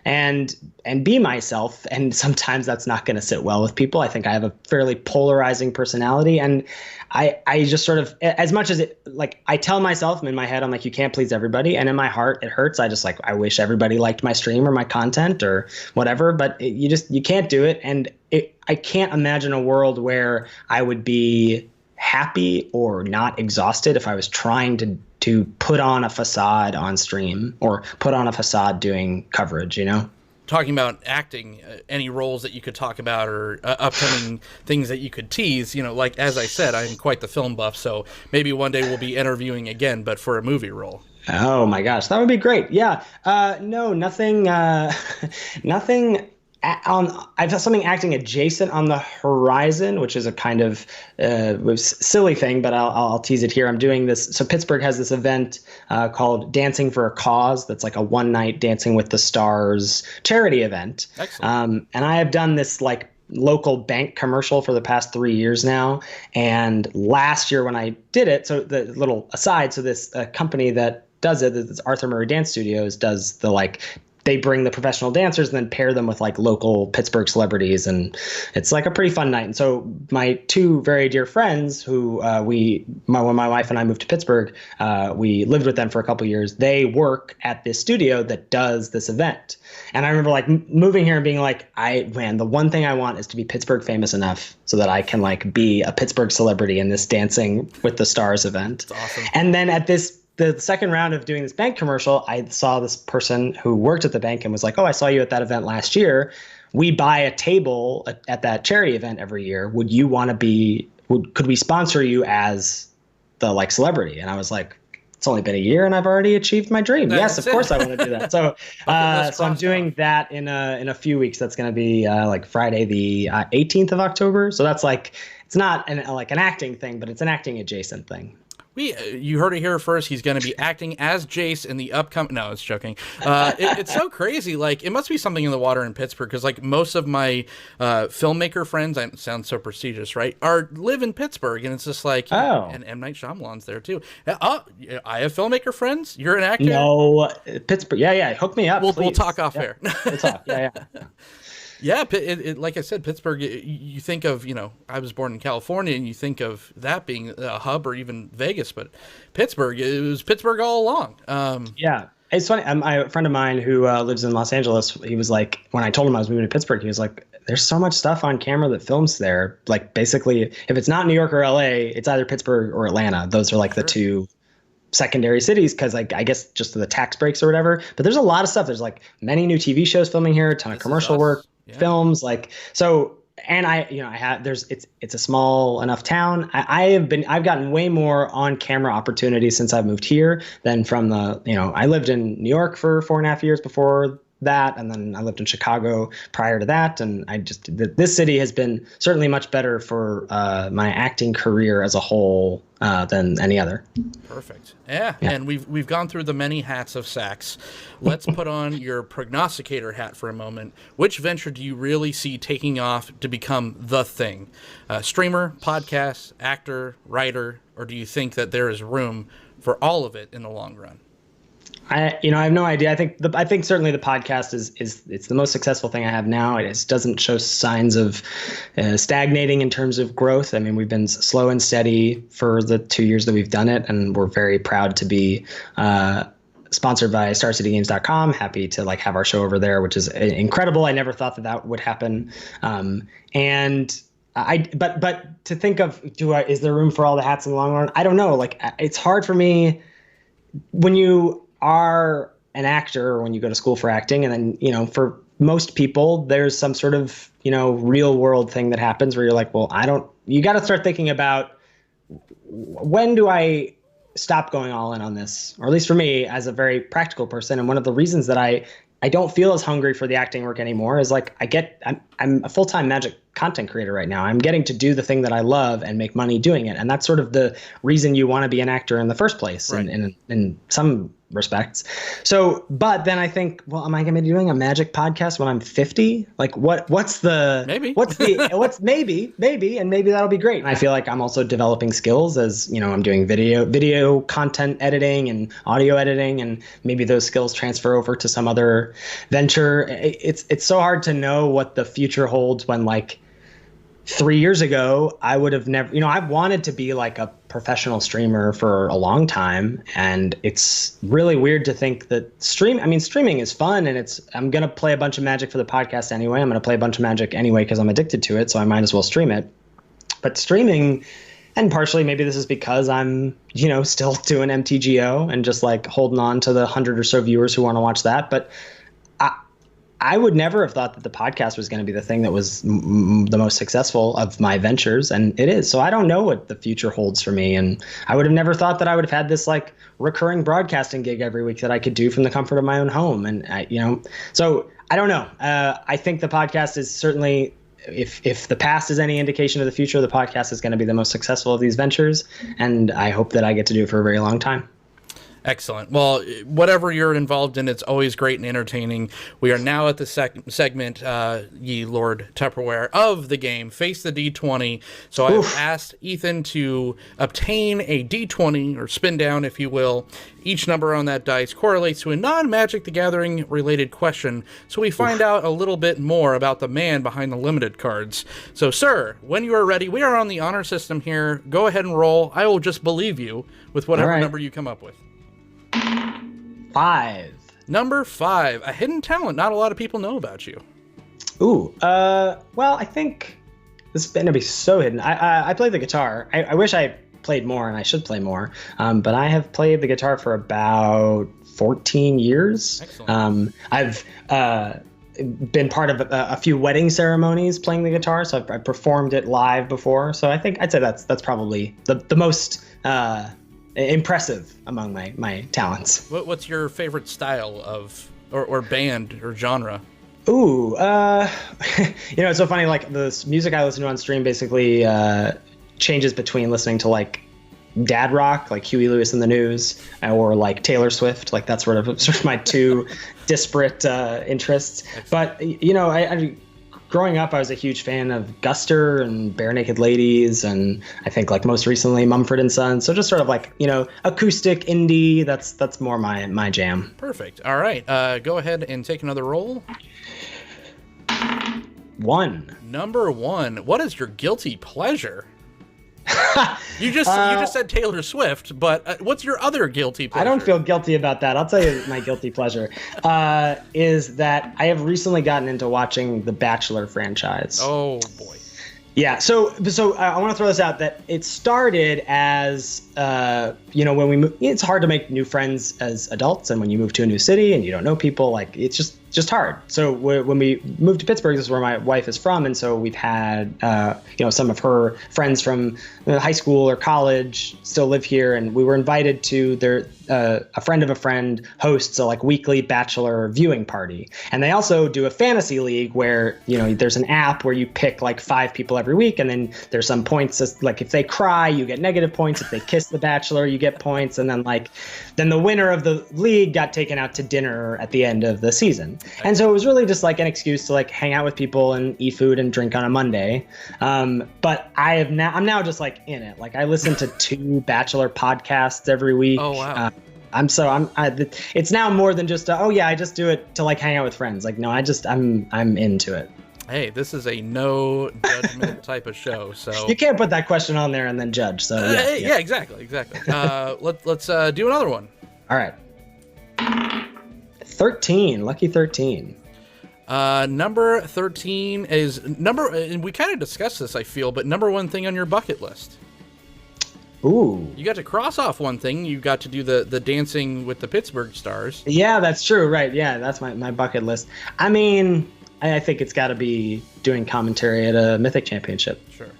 And be myself. And sometimes that's not going to sit well with people. I think I have a fairly polarizing personality. And I just sort of, as much as it, like, I tell myself in my head, I'm like, you can't please everybody. And in my heart, it hurts. I just like, I wish everybody liked my stream or my content or whatever, but you can't do it. And I can't imagine a world where I would be happy or not exhausted if I was trying to put on a facade on stream or put on a facade doing coverage, Talking about acting, any roles that you could talk about, or upcoming things that you could tease, like, as I said, I'm quite the film buff, so maybe one day we'll be interviewing again, but for a movie role. Oh my gosh, that would be great. Yeah. No, nothing, nothing. I have something acting adjacent on the horizon, which is a kind of silly thing, but I'll tease it here. I'm doing this. So Pittsburgh has this event called Dancing for a Cause. That's like a one-night Dancing with the Stars charity event. Excellent. And I have done this like local bank commercial for the past 3 years now. And last year when I did it, so the little aside, so this company that does it, this Arthur Murray Dance Studios, does the like, they bring the professional dancers and then pair them with like local Pittsburgh celebrities. And it's like a pretty fun night. And so my two very dear friends who when my wife and I moved to Pittsburgh, we lived with them for a couple of years. They work at this studio that does this event. And I remember like moving here and being like, the one thing I want is to be Pittsburgh famous enough so that I can like be a Pittsburgh celebrity in this Dancing with the Stars event. That's awesome. And then the second round of doing this bank commercial, I saw this person who worked at the bank and was like, oh, I saw you at that event last year. We buy a table at that charity event every year. Would you want to could we sponsor you as the like celebrity? And I was like, it's only been a year and I've already achieved my dream. Yes, of course I want to do that. So so I'm doing that in a few weeks. That's going to be like Friday, the 18th of October. So that's like, it's not an acting thing, but it's an acting adjacent thing. You heard it here first. He's going to be acting as Jace in the upcoming. No, it's joking. It's so crazy. Like, it must be something in the water in Pittsburgh, because like most of my filmmaker friends, I sound so prestigious, right? Live in Pittsburgh, and it's just like, and M. Night Shyamalan's there too. I have filmmaker friends. You're an actor. No, Pittsburgh. Yeah. Hook me up. We'll talk off air. We'll talk. Yeah. Yeah, like I said, Pittsburgh, you think of, I was born in California, and you think of that being a hub, or even Vegas, but Pittsburgh, it was Pittsburgh all along. Yeah. It's funny. A friend of mine who lives in Los Angeles, he was like, when I told him I was moving to Pittsburgh, he was like, there's so much stuff on camera that films there. Like, basically, if it's not New York or LA, it's either Pittsburgh or Atlanta. Those are like the two secondary cities, because like I guess just the tax breaks or whatever. But there's a lot of stuff. There's like many new TV shows filming here, a ton of commercial work. Yeah. Films, like, so and I have it's a small enough town. I've gotten way more on camera opportunities since I've moved here than from I lived in New York for 4.5 years before that, and then I lived in Chicago prior to that, and this city has been certainly much better for my acting career as a whole than any other. Perfect. Yeah. And we've gone through the many hats of Sax. Let's put on your prognosticator hat for a moment. Which venture do you really see taking off to become the thing? Streamer, podcast, actor, writer, or do you think that there is room for all of it in the long run? I have no idea. I think certainly the podcast is it's the most successful thing I have now. It doesn't show signs of stagnating in terms of growth. I mean, we've been slow and steady for the 2 years that we've done it, and we're very proud to be sponsored by StarCityGames.com. Happy to have our show over there, which is incredible. I never thought that would happen. But to think of is there room for all the hats in the long run? I don't know. It's hard for me when you are an actor or when you go to school for acting, and then for most people there's some sort of real world thing that happens where you're like, well, you got to start thinking about, when do I stop going all in on this? Or at least for me, as a very practical person, and one of the reasons that I don't feel as hungry for the acting work anymore is I'm a full-time Magic content creator right now. I'm getting to do the thing that I love and make money doing it. And that's sort of the reason you want to be an actor in the first place, right, in some respects. So, but then I think, well, am I going to be doing a Magic podcast when I'm 50? What's maybe, and maybe that'll be great. And I feel like I'm also developing skills as, I'm doing video content editing and audio editing, and maybe those skills transfer over to some other venture. It's so hard to know what the future holds when 3 years ago, I would have never, I've wanted to be a professional streamer for a long time. And it's really weird to think that streaming is fun, and I'm going to play a bunch of Magic for the podcast anyway. I'm going to play a bunch of Magic anyway because I'm addicted to it. So I might as well stream it. But streaming, and partially maybe this is because I'm, still doing MTGO and just holding on to the 100 or so viewers who want to watch that. But I would never have thought that the podcast was going to be the thing that was the most successful of my ventures, and it is. So I don't know what the future holds for me, and I would have never thought that I would have had this recurring broadcasting gig every week that I could do from the comfort of my own home. And so I don't know. I think the podcast is certainly, if the past is any indication of the future, the podcast is going to be the most successful of these ventures, and I hope that I get to do it for a very long time. Excellent. Well, whatever you're involved in, it's always great and entertaining. We are now at the segment, ye Lord Tupperware, of the game, Face the D20. So I've asked Ethan to obtain a D20, or spin down, if you will. Each number on that dice correlates to a non-Magic the Gathering related question, so we find out a little bit more about the man behind the limited cards. So, sir, when you are ready, we are on the honor system here. Go ahead and roll. I will just believe you with whatever number you come up with. 5. Number 5, a hidden talent not a lot of people know about you. Well, I think this is going to be so hidden. I play the guitar. I wish I played more, and I should play more. But I have played the guitar for about 14 years. Excellent. I've been part of a few wedding ceremonies playing the guitar, so I've performed it live before. So I'd say that's probably the most impressive among my talents. What's your favorite style of or band or genre? Ooh, it's so funny. The music I listen to on stream basically changes between listening to dad rock, like Huey Lewis and the News, or Taylor Swift. That's sort of my two disparate interests. But I growing up, I was a huge fan of Guster and Bare Naked Ladies, and I think most recently Mumford & Sons. So just sort of acoustic indie. That's more my jam. Perfect. All right, go ahead and take another roll. 1. Number 1. What is your guilty pleasure? You just said Taylor Swift, but what's your other guilty pleasure? I don't feel guilty about that. I'll tell you my guilty pleasure is that I have recently gotten into watching the Bachelor franchise. Oh, boy. Yeah, so I want to throw this out, that it started as, when we move, it's hard to make new friends as adults, and when you move to a new city and you don't know people, it's just just hard. So when we moved to Pittsburgh, this is where my wife is from, and so we've had some of her friends from high school or college still live here, and we were invited to their a friend of a friend hosts a like weekly Bachelor viewing party, and they also do a fantasy league where there's an app where you pick like 5 people every week, and then there's some points, like if they cry you get negative points, if they kiss the Bachelor you get points, and then the winner of the league got taken out to dinner at the end of the season. And so it was really just like an excuse to like hang out with people and eat food and drink on a Monday. But I'm now just like in it. Like I listen to 2 Bachelor podcasts every week. Oh wow. It's now more than just I just do it to like hang out with friends. Like no, I'm into it. Hey, this is a no judgment type of show, so you can't put that question on there and then judge. So yeah, exactly. Let's do another one. All right. 13, lucky 13. Number 13 is and we kind of discussed this, I feel, but number 1 thing on your bucket list. Ooh. You got to cross off one thing. You got to do the dancing with the Pittsburgh Stars. Yeah, that's true. Right. Yeah, that's my bucket list. I mean, I think it's got to be doing commentary at a Mythic Championship. Sure.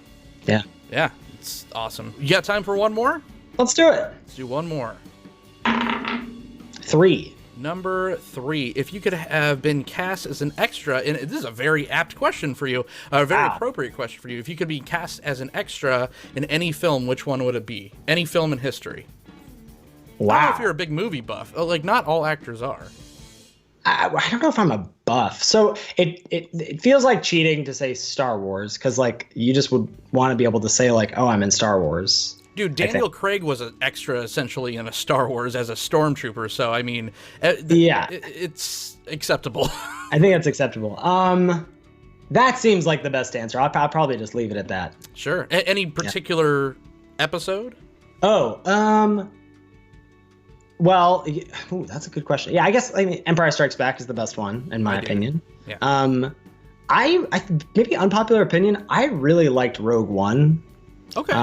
Yeah. Yeah, it's awesome. You got time for one more? Let's do it. Let's do one more. 3. Number 3, if you could have been cast as an extra, and this is a very apt question for you, a very appropriate question for you. If you could be cast as an extra in any film, which one would it be? Any film in history. Wow. I don't know if you're a big movie buff. Like, not all actors are. I don't know if I'm a buff. So it feels like cheating to say Star Wars, because like you just would want to be able to say like, oh, I'm in Star Wars. Dude, Daniel Craig was an extra essentially in a Star Wars as a stormtrooper, so I mean, it's acceptable. I think that's acceptable. That seems like the best answer. I'll probably just leave it at that. Sure. Any particular episode? Oh, well, that's a good question. Yeah, I guess Empire Strikes Back is the best one in my opinion. Yeah. I maybe unpopular opinion. I really liked Rogue One. Okay.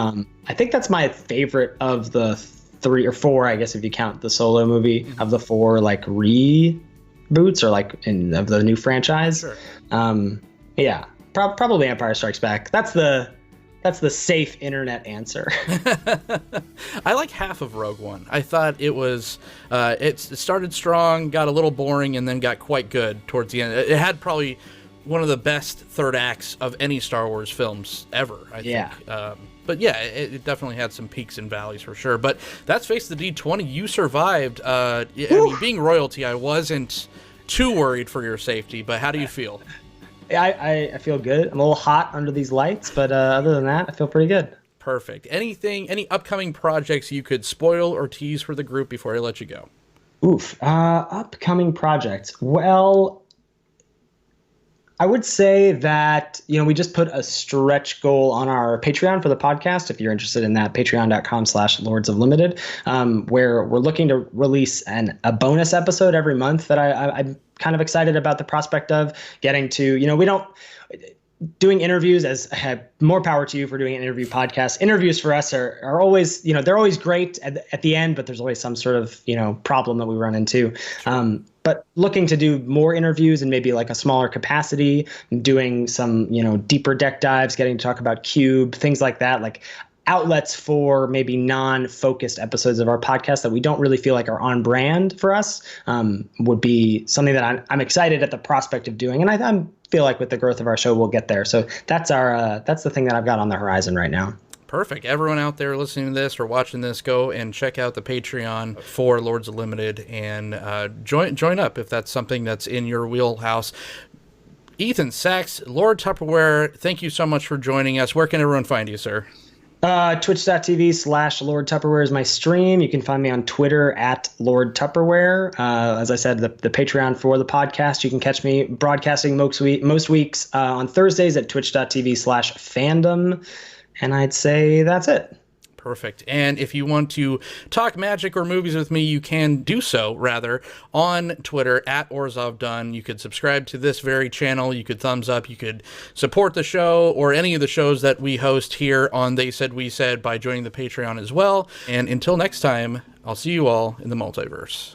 I think that's my favorite of the 3 or 4, I guess, if you count the Solo movie, of the 4 like reboots or like of the new franchise. Sure. Yeah, probably Empire Strikes Back. That's the safe internet answer. I like half of Rogue One. I thought it was it started strong, got a little boring, and then got quite good towards the end. It had probably one of the best third acts of any Star Wars films ever, I think. But yeah, it definitely had some peaks and valleys for sure. But that's Face the D20. You survived. I mean, being royalty, I wasn't too worried for your safety, but how do you feel? I feel good. I'm a little hot under these lights, but other than that, I feel pretty good. Perfect. Any upcoming projects you could spoil or tease for the group before I let you go? Upcoming projects. Well, I would say that, we just put a stretch goal on our Patreon for the podcast. If you're interested in that, patreon.com/Lords of Limited, where we're looking to release a bonus episode every month that I'm kind of excited about the prospect of getting to. Doing interviews, as more power to you for doing an interview podcast. Interviews for us are always, they're always great at the end, but there's always some sort of, problem that we run into. But looking to do more interviews and maybe like a smaller capacity, doing some, deeper deck dives, getting to talk about Cube, things like that, like outlets for maybe non-focused episodes of our podcast that we don't really feel like are on brand for us, would be something that I'm excited at the prospect of doing. And I feel like with the growth of our show, we'll get there. So that's the thing that I've got on the horizon right now. Perfect. Everyone out there listening to this or watching this, go and check out the Patreon for Lords of Limited and join up if that's something that's in your wheelhouse. Ethan Sachs, Lord Tupperware, thank you so much for joining us. Where can everyone find you, sir? Twitch.tv/Lord Tupperware is my stream. You can find me on Twitter at Lord Tupperware. As I said, the Patreon for the podcast, you can catch me broadcasting most weeks on Thursdays at twitch.tv/fandom. And I'd say that's it. Perfect. And if you want to talk magic or movies with me, you can do so, rather, on Twitter at OrzovDunn. You could subscribe to this very channel. You could thumbs up. You could support the show or any of the shows that we host here on They Said We Said by joining the Patreon as well. And until next time, I'll see you all in the multiverse.